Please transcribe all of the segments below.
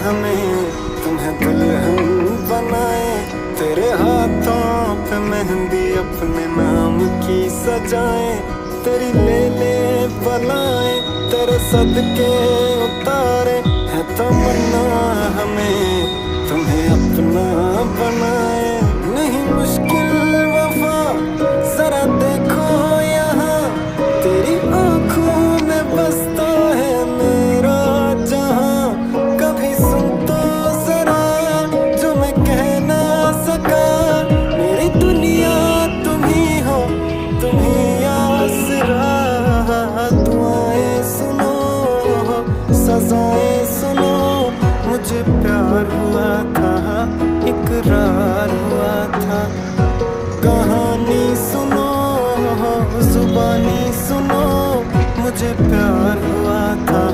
हमें तुम्हें दुल्हन बनाए, तेरे हाथों पे मेहंदी अपने नाम की सजाए, तेरी ले ले बनाए, तेरे सदके उतारे, है तमन्ना हमें तुम्हें अपना बनाए। नहीं मुश्किल वफा जरा देखो यहाँ, तेरी आंखों में बसता है मेरा जहां। कभी सुन तो जरा जो मैं कह ना सका, मेरी दुनिया तुम ही हो, तुम ही आसरा। दुआएं सुनो, सजाएं सुनो, मुझे प्यार हुआ था, इकरार हुआ था। कहानी सुनो, जुबानी सुनो, मुझे प्यार हुआ था।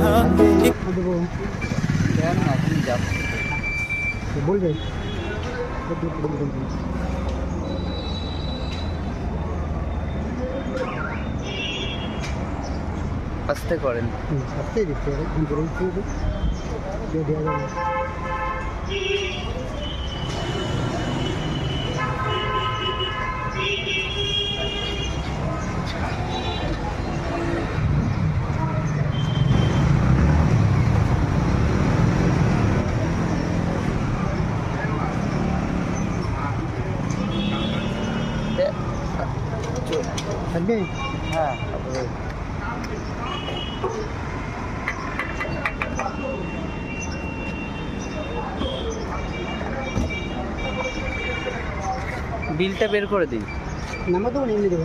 আস্তে করেন, আস্তে দিচ্ছে দেওয়া যাবে। থাকবে? হ্যাঁ বিলটা বের করে দিই। নাম্বার তো এমনি দেবো।